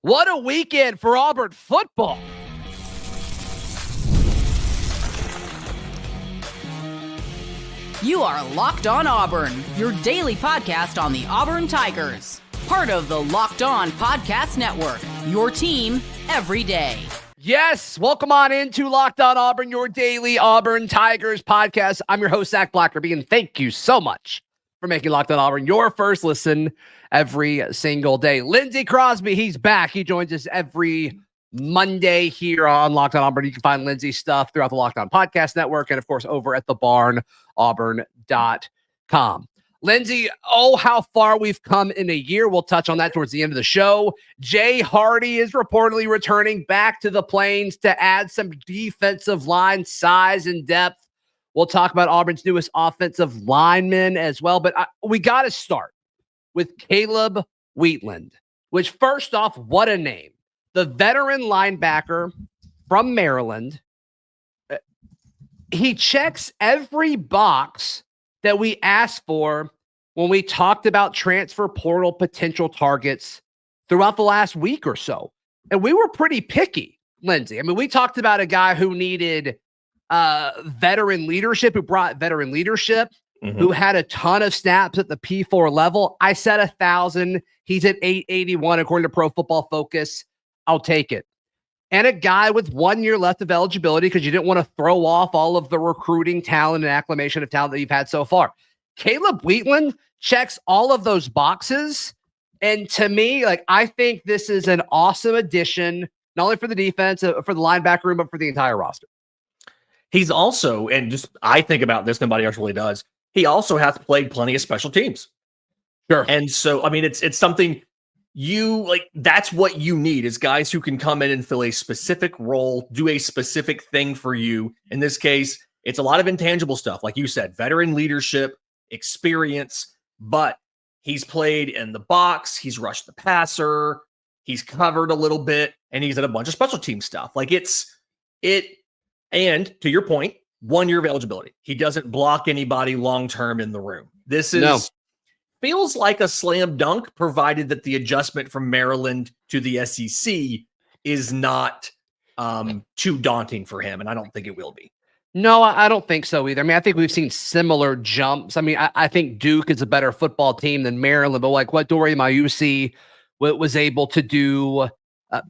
What a weekend for Auburn football. You are Locked On Auburn, your daily podcast on the Auburn Tigers. Part of the Locked On Podcast Network, your team every day. Yes, welcome on into Locked On Auburn, your daily Auburn Tigers podcast. I'm your host, Zac Blackerby, and thank you so much for making Locked On Auburn your first listen every single day. Lindsay Crosby, he's back. He joins us every Monday here on Locked On Auburn. You can find Lindsay's stuff throughout the Locked On Podcast Network and, of course, over at thebarnauburn.com. Lindsay, how far we've come in a year. We'll touch on that towards the end of the show. Jay Hardy is reportedly returning back to the Plains to add some defensive line size and depth. We'll talk about Auburn's newest offensive lineman as well. But we got to start with Caleb Wheatland, which, first off, what a name. The veteran linebacker from Maryland. He checks every box that we asked for when we talked about transfer portal potential targets throughout the last week or so. And we were pretty picky, Lindsay. I mean, we talked about a guy who needed veteran leadership, who brought veteran leadership, who had a ton of snaps at the P4 level. I said 1,000. He's at 881 according to Pro Football Focus. I'll take it. And a guy with 1 year left of eligibility because you didn't want to throw off all of the recruiting talent and acclimation of talent that you've had so far. Caleb Wheatland checks all of those boxes. And to me, I think this is an awesome addition, not only for the defense, for the linebacker room, but for the entire roster. He's also, and just I think about this, nobody else really does, he also has played plenty of special teams. Sure. And so, I mean, it's something that's what you need is guys who can come in and fill a specific role, do a specific thing for you. In this case, it's a lot of intangible stuff. Like you said, veteran leadership, experience, but he's played in the box. He's rushed the passer. He's covered a little bit and he's at a bunch of special team stuff. And to your point, 1 year of eligibility. He doesn't block anybody long-term in the room. This feels like a slam dunk, provided that the adjustment from Maryland to the SEC is not too daunting for him. And I don't think it will be. No, I don't think so either. I mean, I think we've seen similar jumps. I mean, I think Duke is a better football team than Maryland, but what Dori Mausi was able to do,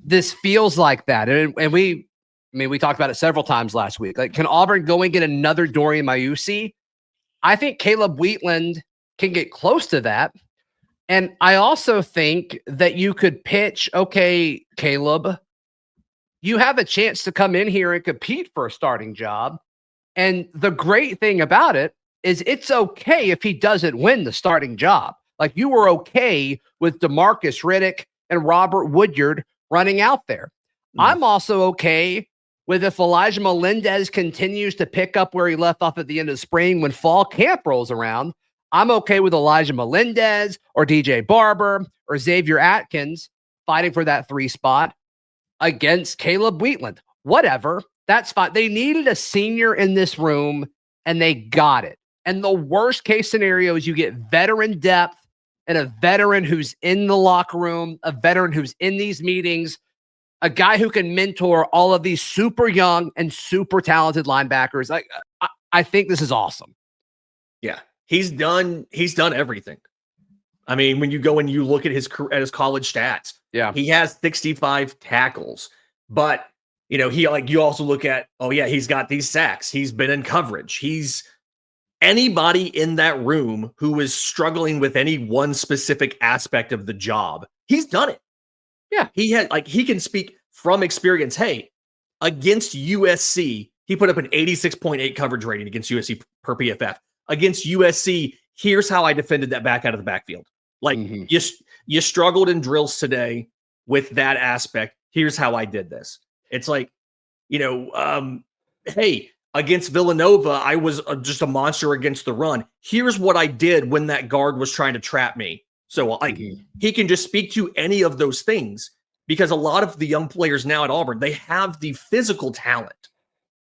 this feels like that. And we talked about it several times last week. Can Auburn go and get another Dori Mausi? I think Caleb Wheatland can get close to that. And I also think that you could pitch, okay, Caleb, you have a chance to come in here and compete for a starting job. And the great thing about it is it's okay if he doesn't win the starting job. You were okay with DeMarcus Riddick and Robert Woodyard running out there. I'm also okay with if Elijah Melendez continues to pick up where he left off at the end of the spring when fall camp rolls around. I'm okay with Elijah Melendez or DJ Barber or Xavier Atkins fighting for that 3 spot against Caleb Wheatland. Whatever. That's fine. They needed a senior in this room and they got it. And the worst case scenario is you get veteran depth and a veteran who's in the locker room, a veteran who's in these meetings, a guy who can mentor all of these super young and super talented linebackers. I think this is awesome. Yeah. He's done everything. I mean, when you go and you look at his college stats, he has 65 tackles, but you also look at, he's got these sacks. He's been in coverage. He's anybody in that room who is struggling with any one specific aspect of the job. He's done it. Yeah. He can speak from experience. Hey, against USC, he put up an 86.8 coverage rating against USC per PFF. Against USC, here's how I defended that back out of the backfield. You struggled in drills today with that aspect. Here's how I did this. It's hey, against Villanova, I was just a monster against the run. Here's what I did when that guard was trying to trap me. So he can just speak to any of those things because a lot of the young players now at Auburn, they have the physical talent,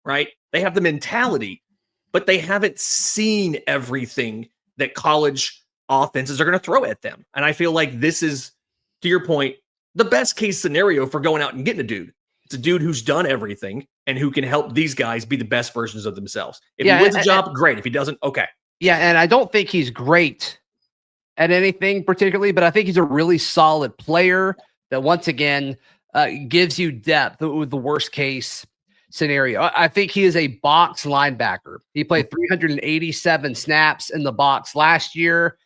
right? They have the mentality, but they haven't seen everything that college offenses are going to throw at them. And I feel like this is, to your point, the best case scenario for going out and getting a dude. It's a dude who's done everything and who can help these guys be the best versions of themselves. If he wins a job, great. If he doesn't, okay. Yeah, and I don't think he's great at anything particularly, but I think he's a really solid player that, once again, gives you depth with the worst case scenario. I think he is a box linebacker. He played 387 snaps in the box last year,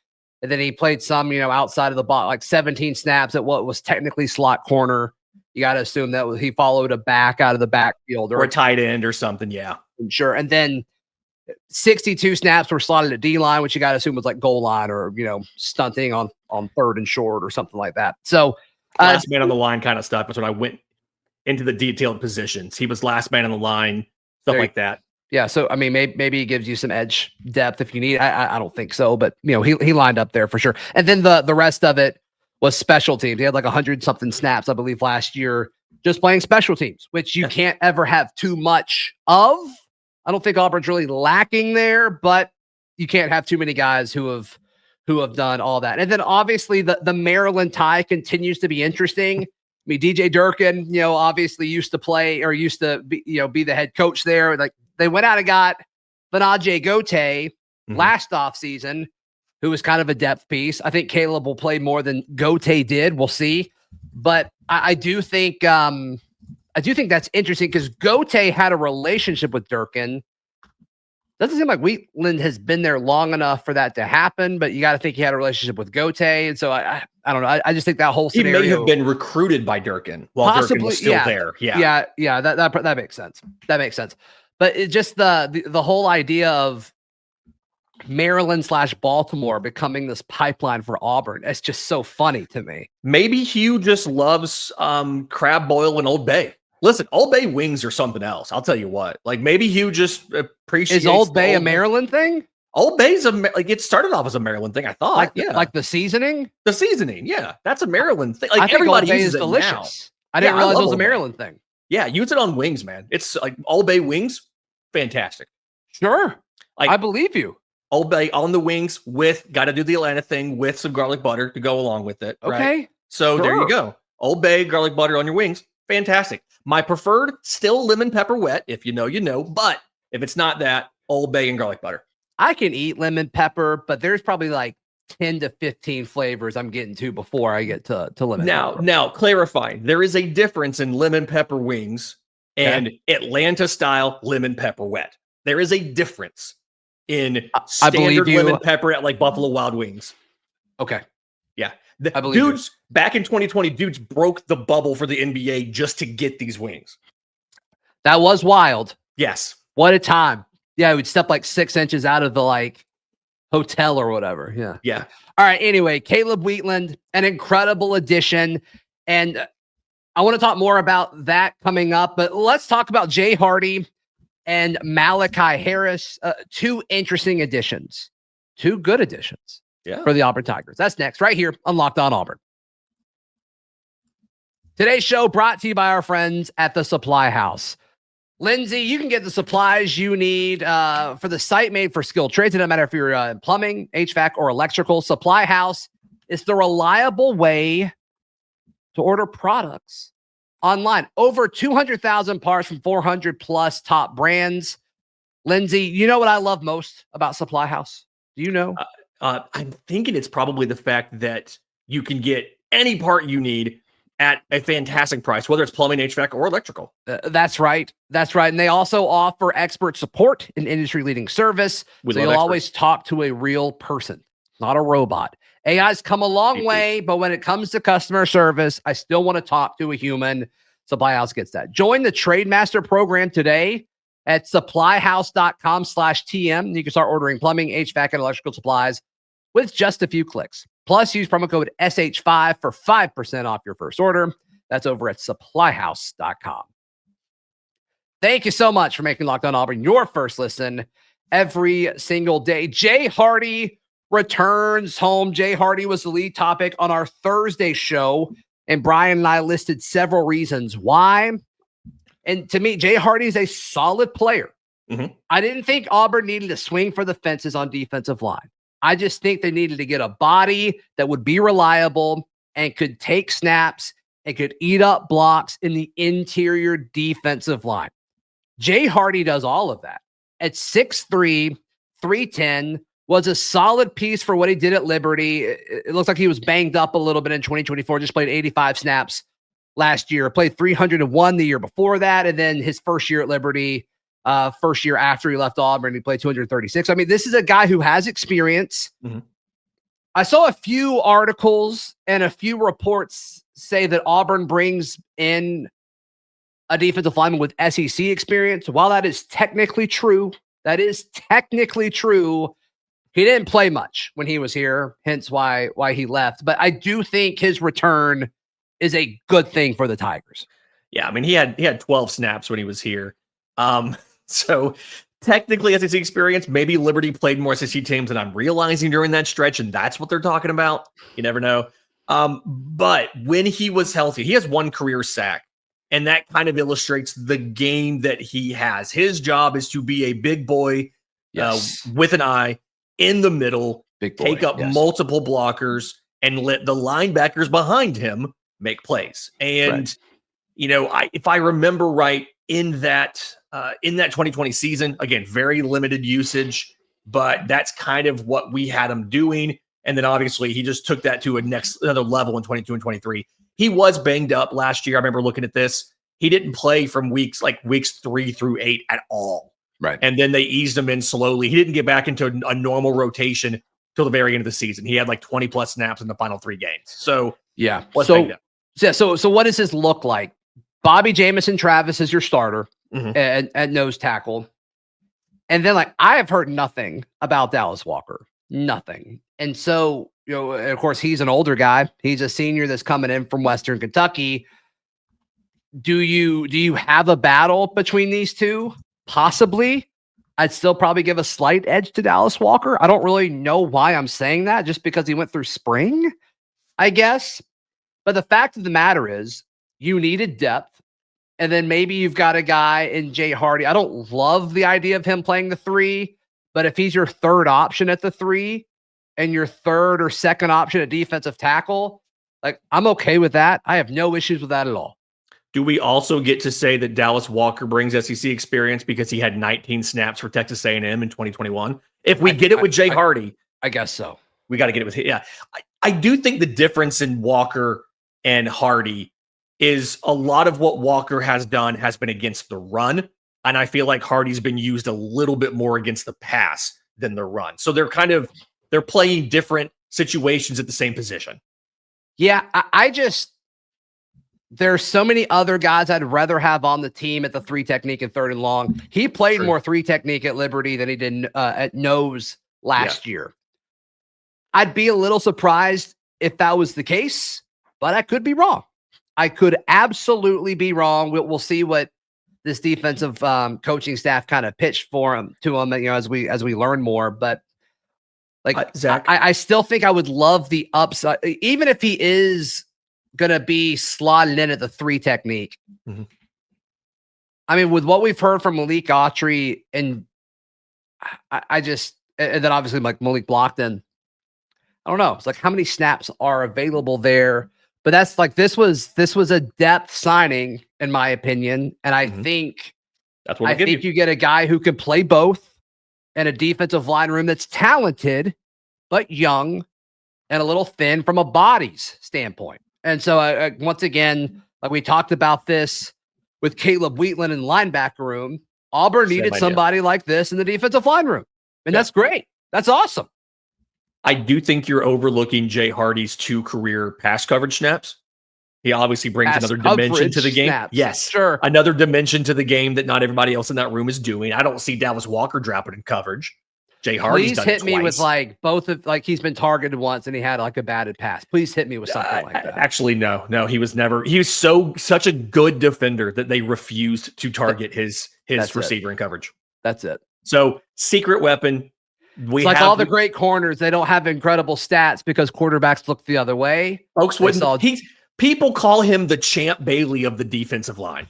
and then he played some, outside of the box, like 17 snaps at what was technically slot corner. You got to assume that he followed a back out of the backfield or a tight end or something. Yeah, sure. And then 62 snaps were slotted at D-line, which you got to assume was like goal line or, stunting on third and short or something like that. So last man on the line kind of stuff. That's when I went into the detailed positions. He was last man on the line, stuff like that. Yeah. So, I mean, maybe he gives you some edge depth if you need. I don't think so, but he lined up there for sure. And then the rest of it was special teams. He had like 100-something snaps, I believe, last year, just playing special teams, which you can't ever have too much of. I don't think Auburn's really lacking there, but you can't have too many guys who have done all that. And then obviously the Maryland tie continues to be interesting. I mean, DJ Durkin, obviously used to be the head coach there. Like, they went out and got Benaje Gote last offseason, who was kind of a depth piece. I think Caleb will play more than Gote did. We'll see. But I do think that's interesting because Gote had a relationship with Durkin. Doesn't seem like Wheatland has been there long enough for that to happen, but you got to think he had a relationship with Gote. And so I don't know. I just think that whole scenario. He may have been recruited by Durkin while Durkin was still there. Yeah. That makes sense. That makes sense. But it just the whole idea of Maryland/Baltimore becoming this pipeline for Auburn. It's just so funny to me. Maybe Hugh just loves crab boil and Old Bay. Listen, Old Bay wings are something else. I'll tell you what. Like, maybe Hugh just appreciates. Is Old Bay a Maryland thing? Old Bay's it started off as a Maryland thing. I thought, like the seasoning. The seasoning, yeah, that's a Maryland thing. Like, I think everybody Old Bay uses is delicious. I didn't realize it was a Maryland thing. Yeah, use it on wings, man. It's like Old Bay wings, fantastic. Sure, I believe you. Old Bay on the wings got to do the Atlanta thing with some garlic butter to go along with it. Okay. Right? So there you go. Old Bay, garlic butter on your wings. Fantastic. My preferred, still lemon pepper wet. If you know. But if it's not that, Old Bay and garlic butter. I can eat lemon pepper, but there's probably like 10 to 15 flavors I'm getting to before I get to lemon pepper. Now, clarifying. There is a difference in lemon pepper wings and Atlanta-style lemon pepper wet. There is a difference in standard lemon pepper at like Buffalo Wild Wings. Okay. Yeah. Dudes, back in 2020, dudes broke the bubble for the NBA just to get these wings. That was wild. Yes. What a time. Yeah, we'd step like 6 inches out of the hotel or whatever. Yeah. Yeah. All right. Anyway, Caleb Wheatland, an incredible addition. And I want to talk more about that coming up, but let's talk about Jay Hardy and Malachi Harris. Two interesting additions. Two good additions. Yeah. For the Auburn Tigers. That's next, right here on Locked On Auburn. Today's show brought to you by our friends at the Supply House. Lindsay, you can get the supplies you need for the site made for skilled trades. It doesn't matter if you're in plumbing, HVAC, or electrical. Supply House is the reliable way to order products online. Over 200,000 parts from 400 plus top brands. Lindsay, you know what I love most about Supply House? Do you know? I'm thinking it's probably the fact that you can get any part you need at a fantastic price, whether it's plumbing, HVAC, or electrical. That's right. That's right. And they also offer expert support and industry-leading service. So you'll always talk to a real person, not a robot. AI's come a long way, but when it comes to customer service, I still want to talk to a human. Supply House gets that. Join the Trade Master program today at supplyhouse.com/TM. You can start ordering plumbing, HVAC, and electrical supplies with just a few clicks. Plus, use promo code SH5 for 5% off your first order. That's over at supplyhouse.com. Thank you so much for making Locked On Auburn your first listen every single day. Jay Hardy returns home. Jay Hardy was the lead topic on our Thursday show, and Brian and I listed several reasons why. And to me, Jay Hardy is a solid player. Mm-hmm. I didn't think Auburn needed to swing for the fences on defensive line. I just think they needed to get a body that would be reliable and could take snaps and could eat up blocks in the interior defensive line. Jay Hardy does all of that. At 6'3", 310, was a solid piece for what he did at Liberty. It looks like he was banged up a little bit in 2024, just played 85 snaps last year, played 301 the year before that, and then his first year at Liberty, first year after he left Auburn, he played 236. I mean, this is a guy who has experience. Mm-hmm. I saw a few articles and a few reports say that Auburn brings in a defensive lineman with SEC experience. While that is technically true, he didn't play much when he was here, hence why he left. But I do think his return is a good thing for the Tigers. Yeah, I mean, he had 12 snaps when he was here. So technically SEC experience, maybe Liberty played more SEC teams than I'm realizing during that stretch, and that's what they're talking about. You never know. But when he was healthy, he has one career sack, and that kind of illustrates the game that he has. His job is to be a big boy with an eye in the middle, take up multiple blockers, and let the linebackers behind him make plays. And, if I remember right, in that 2020 season, again, very limited usage, but that's kind of what we had him doing. And then obviously he just took that to another level in 22 and 23. He was banged up last year. I remember looking at this. He didn't play from weeks 3 through 8 at all. Right. And then they eased him in slowly. He didn't get back into a normal rotation till the very end of the season. He had 20 plus snaps in the final 3 games. So yeah. So what does this look like? Bobby Jamison Travis is your starter at nose tackle. And then I have heard nothing about Dallas Walker. Nothing. And so, of course, he's an older guy. He's a senior that's coming in from Western Kentucky. Do you have a battle between these two? Possibly. I'd still probably give a slight edge to Dallas Walker. I don't really know why I'm saying that, just because he went through spring, I guess. But the fact of the matter is, you needed depth, and then maybe you've got a guy in Jay Hardy. I don't love the idea of him playing the 3, but if he's your third option at the 3 and your third or second option at defensive tackle, I'm okay with that. I have no issues with that at all. Do we also get to say that Dallas Walker brings SEC experience because he had 19 snaps for Texas A&M in 2021? If we get it with Jay Hardy, I guess so. We got to get it with him. Yeah, I do think the difference in Walker and Hardy is a lot of what Walker has done has been against the run, and I feel like Hardy's been used a little bit more against the pass than the run. So they're playing different situations at the same position. Yeah, there's so many other guys I'd rather have on the team at the 3 technique and 3rd and long. He played more 3 technique at Liberty than he did at nose last year. I'd be a little surprised if that was the case, but I could be wrong. I could absolutely be wrong. We'll see what this defensive coaching staff kind of pitched to him, as we learn more. But Zach, I still think I would love the upside, even if he is going to be slotted in at the 3 technique. Mm-hmm. I mean, with what we've heard from Malik Autry, and and then obviously Malik Blockton, I don't know. It's how many snaps are available there? But that's this was a depth signing, in my opinion. And I think that's what you get a guy who can play both in a defensive line room that's talented, but young and a little thin from a bodies standpoint. And so once again, we talked about this with Caleb Wheatland in the linebacker room, Auburn needed somebody like this in the defensive line room. And that's great. That's awesome. I do think you're overlooking Jay Hardy's 2 career pass coverage snaps. He obviously brings another dimension to the game. Snaps. Yes, sure. Another dimension to the game that not everybody else in that room is doing. I don't see Dallas Walker dropping in coverage. Jay Hardy's done it twice. Please hit me with both of he's been targeted once and he had a batted pass. Please hit me with something like that. Actually, no, he was never. He was such a good defender that they refused to target his receiver in coverage. That's it. So secret weapon. It's all the great corners. They don't have incredible stats because quarterbacks look the other way. Folks wouldn't. People call him the Champ Bailey of the defensive line.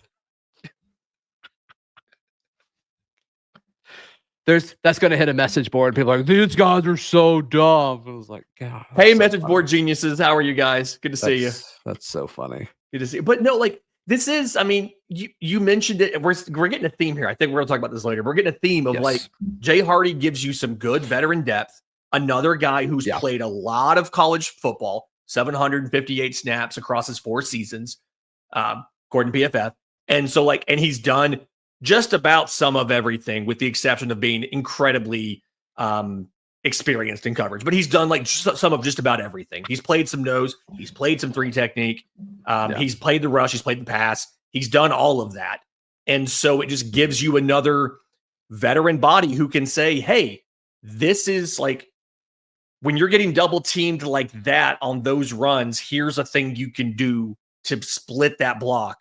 That's going to hit a message board. People are like, these guys are so dumb. I was like, God. Hey, message board geniuses. How are you guys? Good to see you. That's so funny. But no, like this is, I mean, you mentioned it. We're getting a theme here. I think we're going to talk about this later. We're getting a theme of like Jay Hardy gives you some good veteran depth. Another guy who's played a lot of college football, 758 snaps across his 4 seasons, according to PFF. And so and he's done just about some of everything with the exception of being incredibly experienced in coverage, but he's done like some of just about everything. He's played some nose, he's played some 3 technique, he's played the rush, he's played the pass, he's done all of that. And so it just gives you another veteran body who can say, hey, this is like, when you're getting double teamed like that on those runs, here's a thing you can do to split that block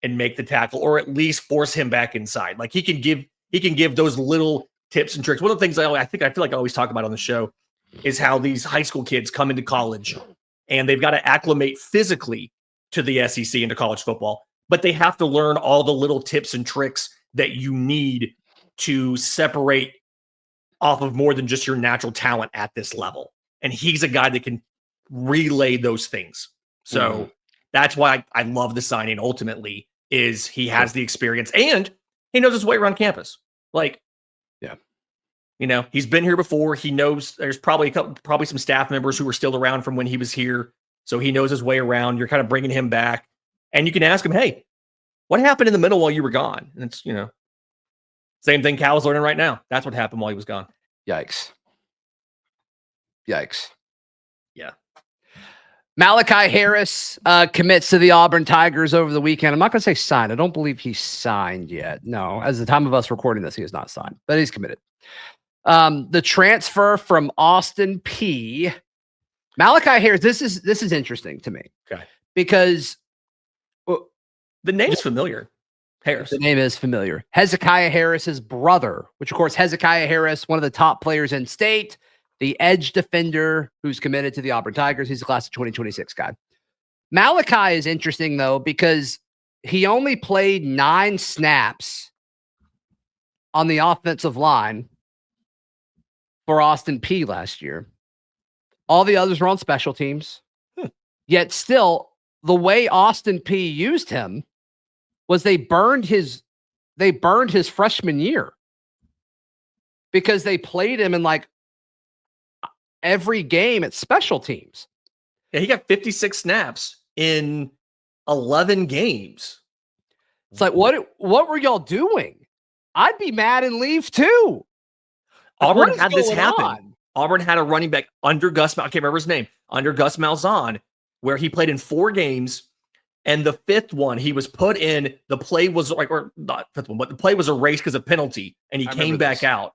and make the tackle, or at least force him back inside. Like he can give those little tips and tricks. One of the things I feel like I always talk about on the show is how these high school kids come into college and they've got to acclimate physically to the SEC and to college football, but they have to learn all the little tips and tricks that you need to separate off of more than just your natural talent at this level. And he's a guy that can relay those things. So that's why I love the signing ultimately is he has the experience and he knows his way around campus. Like, he's been here before. He knows there's probably some staff members who were still around from when he was here. So he knows his way around. You're kind of bringing him back and you can ask him, hey, what happened in the middle while you were gone? And it's, same thing Cal's learning right now. That's what happened while he was gone. Yikes. Yeah. Malachi Harris commits to the Auburn Tigers over the weekend. I'm not going to say signed. I don't believe he's signed yet. No, as the time of us recording this, he is not signed, but he's committed. The transfer from Austin Peay. Malachi Harris, this is interesting to me. Okay. Because the name is familiar. Harris. The name is familiar. Hezekiah Harris's brother, which of course Hezekiah Harris, one of the top players in state, the edge defender who's committed to the Auburn Tigers. He's the class of 2026 guy. Malachi is interesting though, because he only played 9 snaps on the offensive line for Austin Peay last year. All the others were on special teams. Yet still, the way Austin Peay used him was they burned his freshman year because they played him in like every game at special teams. Yeah, he got 56 snaps in 11 games. It's like, what were y'all doing? I'd be mad and leave too. Auburn had this happen. Auburn had a running back under Gus, I can't remember his name, under Gus Malzahn, where he played in 4 games. And the 5th one, he was put in, the play was like, or not 5th one, but the play was erased because of penalty, and he came back out.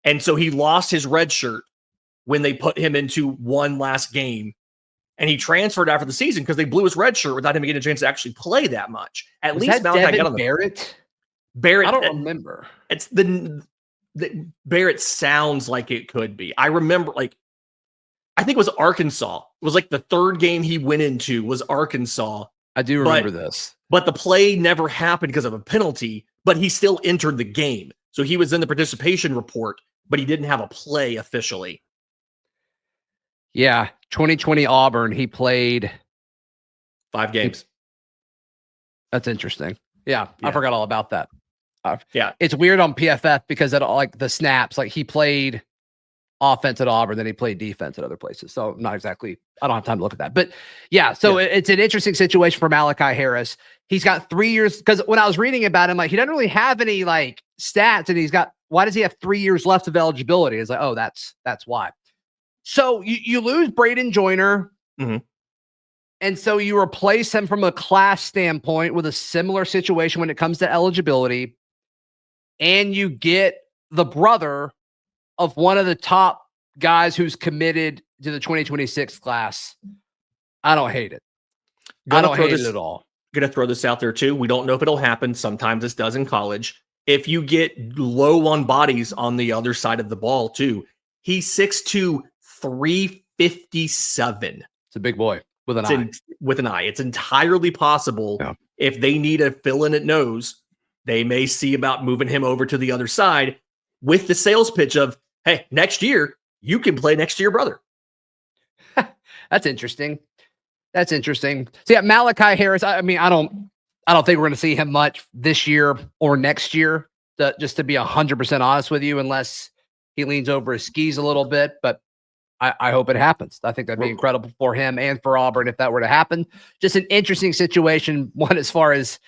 And so he lost his red shirt when they put him into one last game. And he transferred after the season because they blew his red shirt without him getting a chance to actually play that much. At least Malachi got on the Barrett. Barrett. I don't remember. It's the Barrett sounds like it could be. I remember, like, I think it was Arkansas. It was like the 3rd game he went into was Arkansas. I do remember this. But the play never happened because of a penalty, but he still entered the game. So he was in the participation report, but he didn't have a play officially. Yeah. 2020 Auburn, he played 5 games. That's interesting. Yeah. I forgot all about that. Yeah. It's weird on PFF because like the snaps, like he played offense at Auburn, then he played defense at other places. So not exactly, I don't have time to look at that, but it's an interesting situation for Malachi Harris. He's got 3 years, because when I was reading about him, like he doesn't really have any like stats, and why does he have 3 years left of eligibility? It's like, oh, that's why. So you lose Braden Joyner. And so you replace him from a class standpoint with a similar situation when it comes to eligibility. And you get the brother of one of the top guys who's committed to the 2026 class. I don't hate it. I don't hate it at all. Going to throw this out there too. We don't know if it'll happen. Sometimes this does in college. If you get low on bodies on the other side of the ball too, he's 6'2", 357. It's a big boy with an eye. With an eye. It's entirely possible if they need a fill-in at nose, they may see about moving him over to the other side with the sales pitch of, hey, next year, you can play next to your brother. That's interesting. That's interesting. So yeah, Malachi Harris. I mean, I don't think we're going to see him much this year or next year. Just to be 100% honest with you, unless he leans over his skis a little bit. But I hope it happens. I think that'd be incredible for him and for Auburn if that were to happen. Just an interesting situation. One, as far as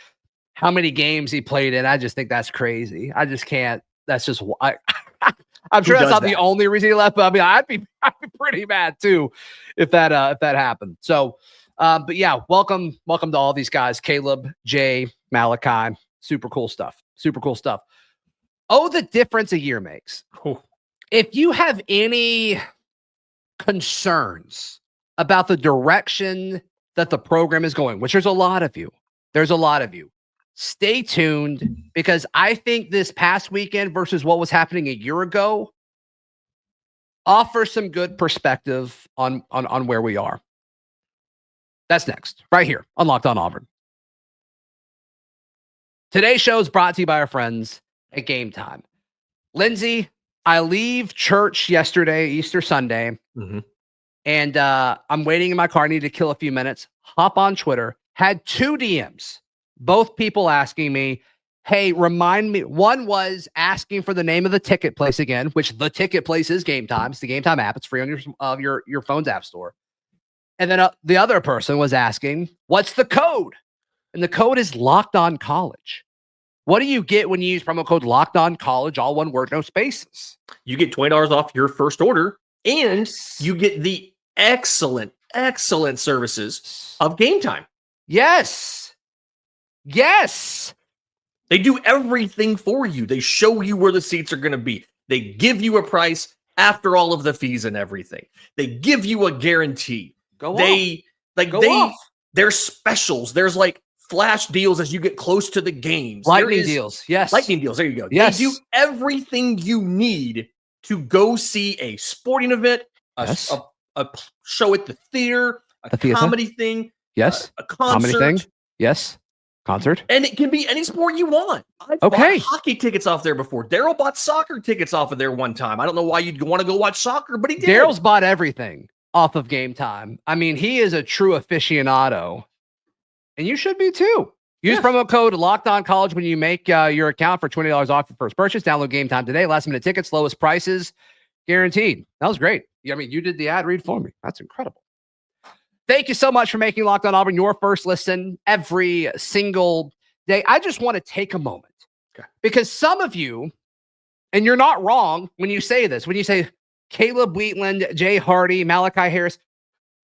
how many games he played in, I just think that's crazy. I just can't. That's just I'm sure that's not the only reason he left. But I mean, I'd be pretty mad too if that happened. So, but yeah, welcome to all these guys. Caleb, Jay, Malachi, super cool stuff. Super cool stuff. Oh, the difference a year makes. Oh. If you have any concerns about the direction that the program is going, which there's a lot of you, stay tuned, because I think this past weekend versus what was happening a year ago offers some good perspective on where we are. That's next, right here on Locked On Auburn. Today's show is brought to you by our friends at Game Time. Lindsay, I leave church yesterday, Easter Sunday, and I'm waiting in my car. I need to kill a few minutes. Hop on Twitter. Had 2 DMs. Both people asking me, hey, remind me. One was asking for the name of the ticket place again, which the ticket place is Game Time. It's the Game Time app. It's free on your phone's app store. And then the other person was asking, what's the code? And the code is Locked On College. What do you get when you use promo code Locked On College, all one word, no spaces? You get $20 off your first order, and you get the excellent services of Game Time. Yes. They do everything for you. They show you where the seats are going to be. They give you a price after all of the fees and everything. They give you a guarantee. There's specials. There's like flash deals as you get close to the games. Lightning deals. Yes. Lightning deals. There you go. Yes. They do everything you need to go see a sporting event, a show at the theater, a comedy thing. Yes. A concert. Comedy thing. Yes. Concert. And it can be any sport you want. I've bought hockey tickets off there before. Daryl bought soccer tickets off of there one time. I don't know why you'd want to go watch soccer, but he did. Daryl's bought everything off of Game Time. I mean, he is a true aficionado. And you should be too. Use promo code Locked On College when you make your account for $20 off your first purchase. Download Game Time today. Last minute tickets, lowest prices guaranteed. That was great. I mean, you did the ad read for me. That's incredible. Thank you so much for making Locked On Auburn your first listen every single day. I just want to take a moment because some of you, and you're not wrong when you say this, when you say Caleb Wheatland, Jay Hardy, Malachi Harris,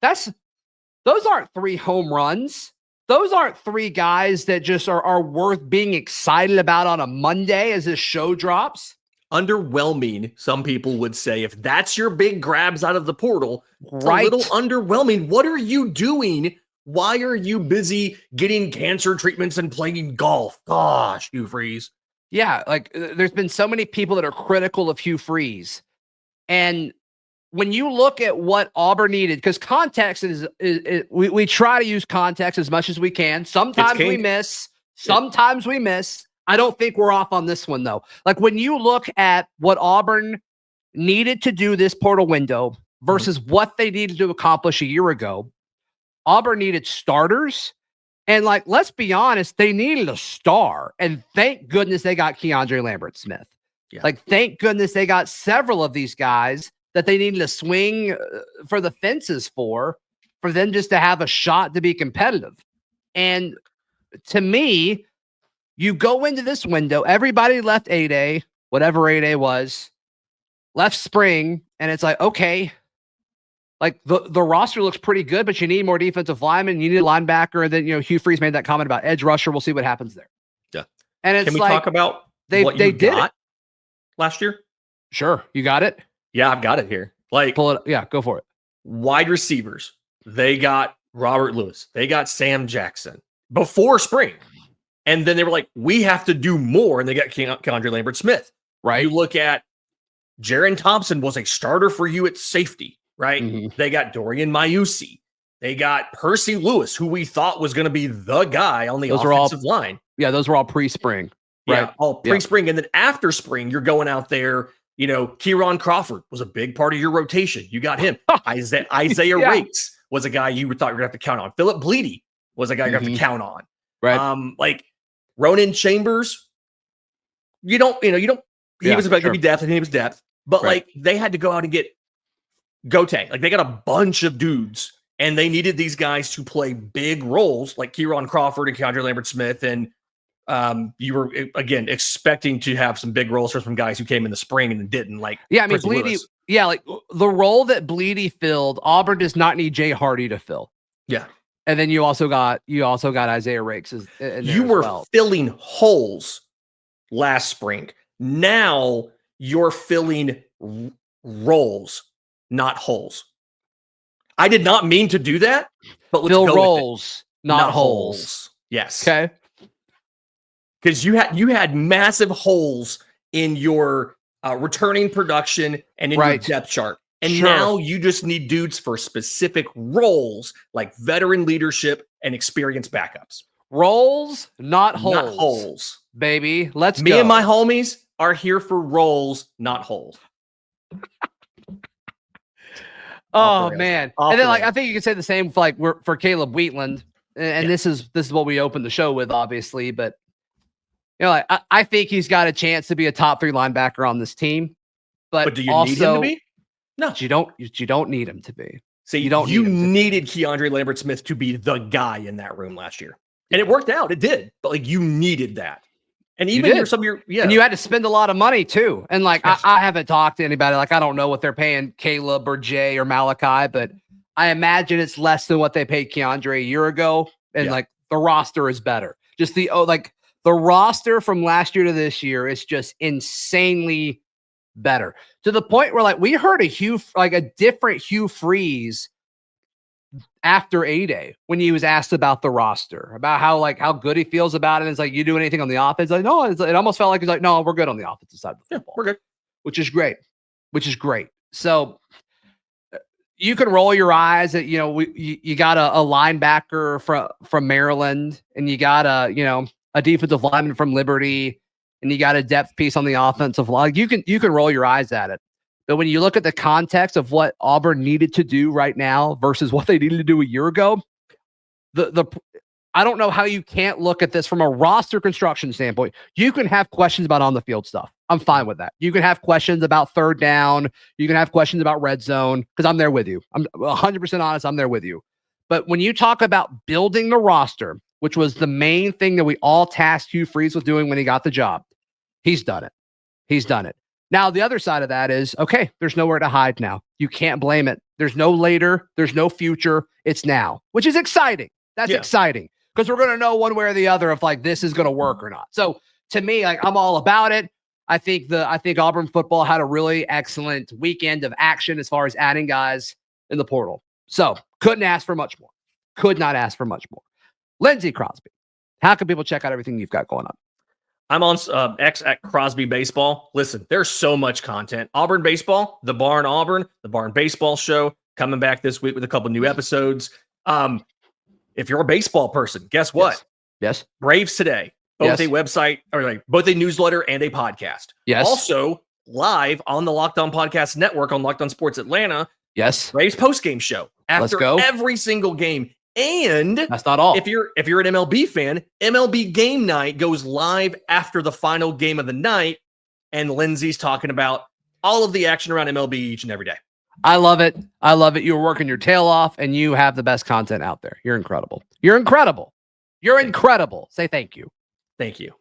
those aren't 3 home runs. Those aren't 3 guys that just are worth being excited about on a Monday as this show drops. Underwhelming, some people would say. If that's your big grabs out of the portal, it's a little underwhelming. What are you doing? Why are you busy getting cancer treatments and playing golf? Gosh, Hugh Freeze. Yeah, like there's been so many people that are critical of Hugh Freeze. And when you look at what Auburn needed, because context is we try to use context as much as we can. Sometimes we miss. Sometimes we miss. I don't think we're off on this one, though. Like when you look at what Auburn needed to do this portal window versus what they needed to accomplish a year ago, Auburn needed starters. And like, let's be honest, they needed a star. And thank goodness they got Keandre Lambert-Smith. Yeah. Like, thank goodness they got several of these guys that they needed to swing for the fences for them just to have a shot to be competitive. And to me, you go into this window, everybody left 8A, whatever 8A was, left spring, and it's like, okay, like the roster looks pretty good, but you need more defensive linemen, you need a linebacker, and then, Hugh Freeze made that comment about edge rusher. We'll see what happens there. Yeah. And it's Can we talk about what you got last year? Sure. You got it? Yeah, I've got it here. Like, pull it. Yeah, go for it. Wide receivers. They got Robert Lewis. They got Sam Jackson before spring. And then they were like, we have to do more. And they got Keandre Lambert-Smith. Right. You look at Jaron Thompson was a starter for you at safety, right? Mm-hmm. They got Dorian Maiusi. They got Percy Lewis, who we thought was going to be the guy on the offensive line. Yeah, those were all pre-spring. Right? Yeah, all pre-spring. And then after spring, you're going out there. Kieron Crawford was a big part of your rotation. You got him. Isaiah Rakes was a guy you thought you were going to have to count on. Philip Bleedy was a guy you have to count on. Right. Like Ronan Chambers, he was expected to be depth, and he was depth. But like they had to go out and get Gote. Like they got a bunch of dudes, and they needed these guys to play big roles, like Kieran Crawford and Keandre Lambert-Smith. And you were again expecting to have some big roles from guys who came in the spring and didn't. Like Bleedy. Yeah, like the role that Bleedy filled, Auburn does not need Jay Hardy to fill. Yeah. And then you also got Isaiah Rakes. You were filling holes last spring. Now you're filling roles, not holes. I did not mean to do that, but let's fill go roles, not holes. Yes. Okay. Because you had massive holes in your returning production and in your depth chart. And now you just need dudes for specific roles like veteran leadership and experienced backups. Roles, not holes. Not holes. Baby, let's go. Me and my homies are here for roles, not holes. Oh, man. And then I think you can say the same for Caleb Wheatland. And this is what we opened the show with, obviously. But I think he's got a chance to be a top 3 linebacker on this team. But do you need him to be? No, you don't need him to be. So you needed Keandre Lambert-Smith to be the guy in that room last year, and it worked out. It did, but like you needed that, and even and you had to spend a lot of money too. And like I haven't talked to anybody. Like I don't know what they're paying Caleb or Jay or Malachi, but I imagine it's less than what they paid Keandre a year ago. And like the roster is better. Just the roster from last year to this year is just insanely better, to the point where like we heard a different Hugh Freeze after A-Day when he was asked about the roster, about how good he feels about it. And it's like, you do anything on the offense? Like, no, it almost felt like he's like, no, we're good on the offensive side of the football. We're good, which is great. So you can roll your eyes at, you got a linebacker from Maryland, and you got a defensive lineman from Liberty, and you got a depth piece on the offensive line. You can roll your eyes at it. But when you look at the context of what Auburn needed to do right now versus what they needed to do a year ago, I don't know how you can't look at this from a roster construction standpoint. You can have questions about on the field stuff. I'm fine with that. You can have questions about third down. You can have questions about red zone, because I'm there with you. I'm 100% honest. I'm there with you. But when you talk about building the roster, which was the main thing that we all tasked Hugh Freeze with doing when he got the job, he's done it. Now, the other side of that is, okay, there's nowhere to hide now. You can't blame it. There's no later. There's no future. It's now, which is exciting. That's exciting, because we're going to know one way or the other if like this is going to work or not. So to me, like I'm all about it. I think Auburn football had a really excellent weekend of action as far as adding guys in the portal. So couldn't ask for much more. Could not ask for much more. Lindsay Crosby, how can people check out everything you've got going on? I'm on X at Crosby Baseball. Listen, there's so much content. Auburn Baseball, The Barn Auburn, The Barn Baseball Show, coming back this week with a couple new episodes. If you're a baseball person, guess what? Yes. Braves Today, both a website, or like both a newsletter and a podcast. Yes. Also live on the Locked On Podcast Network on Locked On Sports Atlanta. Yes. Braves postgame show after every single game. And that's not all. If you're an MLB fan, MLB Game Night goes live after the final game of the night, and Lindsay's talking about all of the action around MLB each and every day. I love it. You're working your tail off, and you have the best content out there. You're incredible. Say thank you. Thank you.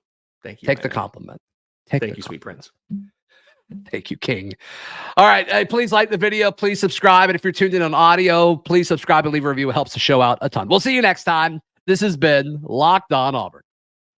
Take the compliment. Thank you, sweet prince. Thank you, King. All right. Hey, please like the video. Please subscribe. And if you're tuned in on audio, please subscribe and leave a review. It helps the show out a ton. We'll see you next time. This has been Locked On Auburn.